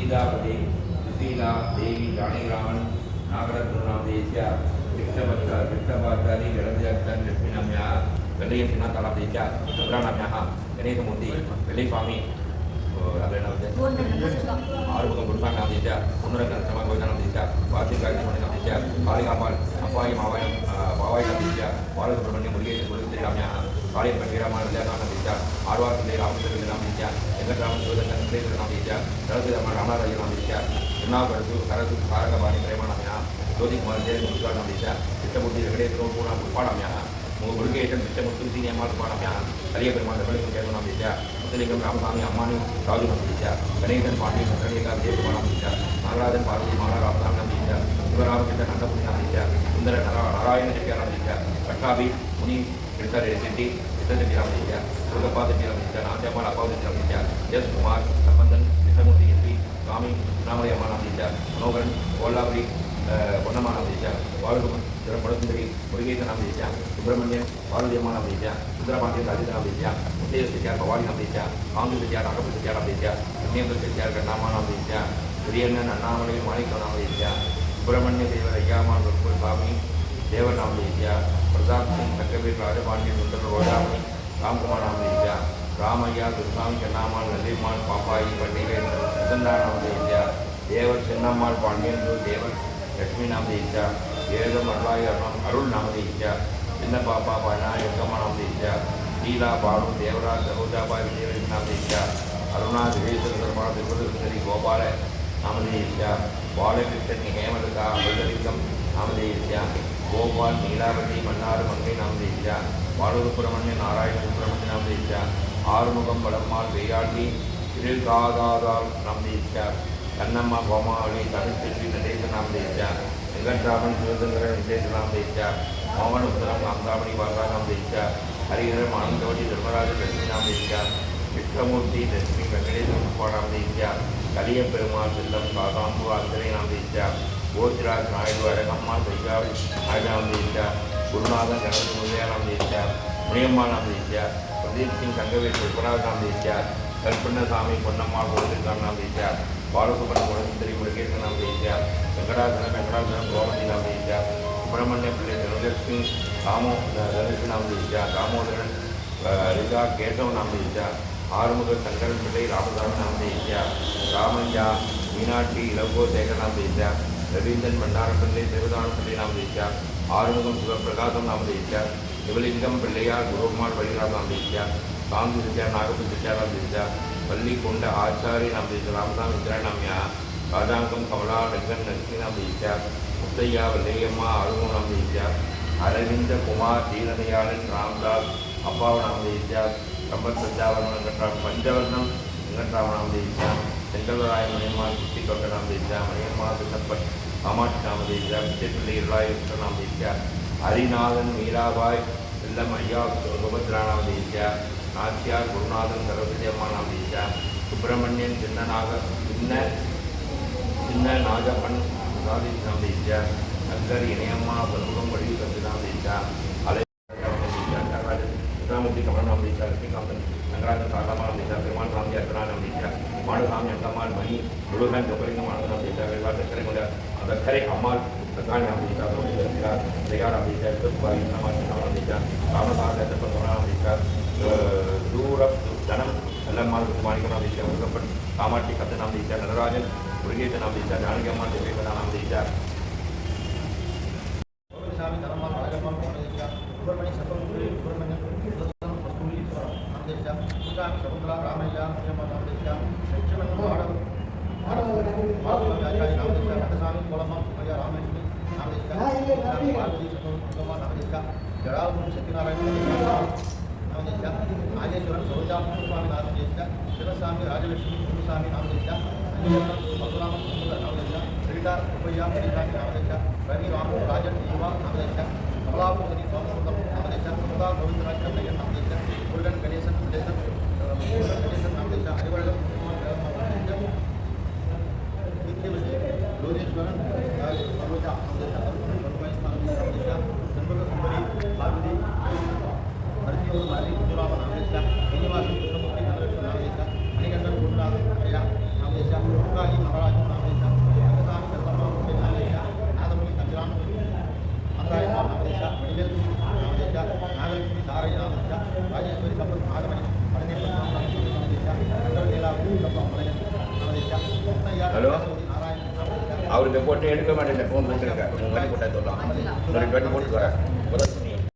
सीतापति सुशीला देवी जानकीरामन नागरत्ननामदेश्य कृष्णपाचारी जलदयक्तन लक्ष्मीनाम्याः गणेशनाथनामदेश्य चन्द्रानाम्याः गणेशमूर्ति वेल्लीस्वामी आरुमुख गुरुसानामदेश्य पुनरकर्तमगोविन्दनामदेश्य वार्षिकायनामदेश्य कालिकाम्बाள் अप्पायि मावायनामदेश्य बालसुब्रह्मण्य मुरुगेश्वरनाम्याः काली पट्टिरामदेश्य आर्वार्तिले रामचन्द्रनामदेश्य वेंकटरामन जोधनामदेश्य सरस्वती रामनाथनामदेश्य திருநாகரசு சரசு சாரகபாணி பிரேமானாமியா ஜோதிகுமார் ஜெய முத்துரானாமியா கிருஷ்ணமூர்த்தி வெங்கடேஸ்வர பூர்ண புஷ்பானாமியா முருகேசன் கிருஷ்ணமூர்த்தி சீனியம்மாள் புஷ்பானாமியா கலிய பெருமாள் தர்மலிங்கம் கேரவனாமியா முத்துலிங்கம் ராமசாமி அம்மானி ராஜுனாமியா கணேசன் பாண்டி சந்திரலேகா விஜயகுமாராமியா நாகராஜன் பார்வதி மாலா ராமசாமியா சிவராமகிருஷ்ணன் அன்னபூர்ணாமியா சுந்தர நாராயண செட்டியாராமியா பட்டாபி முனி கிருஷ்ணர் செட்டி கிருஷ்ணசெட்டியாராமியா துர்கப்பா செட்டியாராமியா நாச்சியம்மாள் அப்பா செட்டியாராமியா எஸ் குமார் சம்பந்தன் கிருஷ்ணமூர்த்தி எம்பி स्वामी नामले अम्मानामदेश्य मनोहरन कोल्लापुरी பொன்னம்மானாமदेश्य बालकुमार पड़सुंदरी मुरुगेशनामदेश्य सुब्रह्मण्यन पार्वती अम्मानामदेश्य सुंदरपांड्यन राजेन्द्रनामदेश्य मुत्तैय सेट्टियार भवानीनामदेश्य कांग्रेस सेट्टियार नागपुर सेट्टियारामदेश्य कन्याकुमारी सेट्टियार कन्नामानामदेश्य हिरियण्णन अन्नामलै माणिकनामदेश्य सुब्रह्मण्य देवर अय्यामाल स्वामी देवनामदेश्य प्रताप सिंह सक्कवेल राजपांड्यन सुंदर रोजामणि रामकुमारनामदेश्य रामय्या दुर्गामी कन्नामाल नल्लिम्माल पापाई पंडितन वसंतानामदेश्य देवर चिन्नम्माल पांड्यन देवर लक्ष्मीनामदेश्य ஏகம் அருளாய் அருள் நாமதேஸ்ய சின்ன பாப்பா விநாயகம்மா நாமதேஸ்ய லீலா பானு தேவராஜ் சரோஜாபாய் விஜயவரி நாமதேஸ்ய அருணா திவேஸ்வர சர்மா திருவதுசுந்தரி கோபால நாமதேஸ்ய பாலகிருஷ்ணன் ஹேமலதா அமிர்தலிங்கம் நாமதேஸ்ய கோபால் நீலாவதி மன்னாறு மங்கை நாமதேஸ்ய பாலசுப்ரமணிய நாராயண சுப்பிரமணிய நாமதேஸ்ய ஆறுமுகம் பலம்மாள் வெய்யாட்டி திருகாதாதால் நாமதேஸ்ய கண்ணம்மா கோமாவளி தமிழ் செல்வி நடேச நாமதேஸ்ய வெங்கட்ராமன் சிவசங்கர விசேஷநாமதேஸ்ய மோகன உத்தரம் காந்தாமணி வாசா நாமதேஸ்ய ஹரிஹரம் ஆனந்தவடி தர்மராஜ லட்சுமி நாமதேஸ்ய கிருஷ்ணமூர்த்தி லட்சுமி வெங்கடேஸ்வர புஷ்பாநாமதேஸ்ய கலிய பெருமாள் செல்லம் சாதாம்பு ஆந்திரை நாமதேஸ்ய கோஜராஜ் நாயுடு அழகம்மா சைகாவி நாயுடு நாமதேஸ்ய குருநாதன் கணபதி முருகையா நாமதேஸ்ய முனியம்மா நாமதேஸ்ய பிரதீப் சிங் தங்கவேல் புஷ்பராஜ் நாமதேஸ்ய கல்பண்ணசாமி பொன்னம்மாள் கோவிந்தன் நாமதேஸ்ய बालसुब्रह्मण्य गुणसुंदरी मुरुगेशन नामदेश्य वेंकटाचलम गोमती नामदेश्य सुब्रह्मण्य पिल्ले धनुलक्ष्मी धनुलक्ष्मी नामदेश्य दामोदरन रिजा केशव नामदेश्य आरुमुख शंकरन पिल्ले रामदास नामदेश्य रामय्या मीनाक्षी इलवको शेखर नामदेश्य रवींद्रन भंडार पिल्ले देवदान पिल्ले नामदेश्य आरुमुखम शिवप्रकाशम नामदेश्य शिवलिंगम पिल्लैयार गुरुकुमार बलिराज नामदेश्य कांग्रेस सेट्टियार नागपुर सेट्टियार नामदेश्य पल्लीकोंड आचार्य नामदेश्य रामसामी इंद्रानाम्या राजांगम कमला रंगन लक्ष्मी नामदेश्य मुत्तैया वल्लैयम्मा आरुमु नामदेश्य अरविंद कुमार दीनदयालन रामदास अप्पाव नामदेश्य संपत सज्जावन वेंकटराम पंचवर्णम वेंकटराम नामदेश्य செங்கல்வராய மணியம்மாள் குட்டிக்கொட்ட நாமதேஸ்ய மணியம்மா சின்னப்பட் காமாட்சி நாமதேஸ்ய விஜயப்பிள்ளை இருளாயுத்த நாமதேஸ்ய ஹரிநாதன் மீராபாய் செல்லம் ஐயா சுபத்ரா நாமதேஸ்ய नाचियार गुरुनाथन सरस्वती अम्मा नामदेश्य सुब्रह्मण्यन चिन्न नागपन प्रसादी नामदेश्य नगर इणयम्मा बलमुगम वड़ी सत्य नामदेश्य चित्रामूर्ति कमल नामदेश्य लक्ष्मीकांतन नगराजन सालामा नामदेश्य पेरुमाल स्वामी अर्चना नामदेश्य माडस्वामी अंकम्माल मणि गुरुगन जपलिंगम नामदेश्य वेला दक्करे अम्माल प्रधान नामदेश्य दया नामदेश्य सुब्बाई नामदेश्य रामदास नामदेश्य दूरप धनम अल्लम्माल माणिक नामदेश्य मुरुगप्पन कामाट्टी कद्द नामदेश्य नटराजन मुरुगेश नामदेश्य जानकी अम्मा देवेश नामदेश्य स्वामी धर्ममाल नागम्मा नामदेश्य सुब्रह्मण्य सर्वमुद्री सुब्रह्मण्य सुदर्शन कस्तूरी नामदेश्य सुशांत शकुंतला रामय्या मुनियम्मा नामदेश्य लक्ष्मण माधव आचार्य नामदेश्य नटस्वामी कोलम्मा सुमया रामेश्वरी नामदेश्य पार्वती सतोषम्मा नामदेश्य जड़ालपुर सत्यनारायण नामदेश्य नागेश्वरन सरोजा स्वामी नामदेश्य शिवस्वामी राजलक्ष्मी गुरुस्वामी नामदेश्य परशुरामन नामदेश्य श्रीधा सुब्बಯ್ಯ श्रीधानी नामदेश्य रवि राम राजन युवा नामदेश्य कमलापुरी स्वामी नामदेश्य सुधा गोविंदराज कन्नय्यन नामदेश्य मुरुगन गणेशन गणेशन नामदेश्य हरिवर्धन लोकेश्वरन सरोजा नामदेश्य संपर्क सुंदरी पार्वती हरिदेव माली गुजरात नामदेश्य श्रीनिवासन कृष्णमूर्ति नामदेश्य मणिकंठन गुरुनाथ नामदेश्य ஹலோ அவருக்கு போட்டு எடுக்க மாட்டேன் ஃபோன் போட்டுருக்கேன் போட்டால் சொல்லலாம் 2 போட்டு வரேன்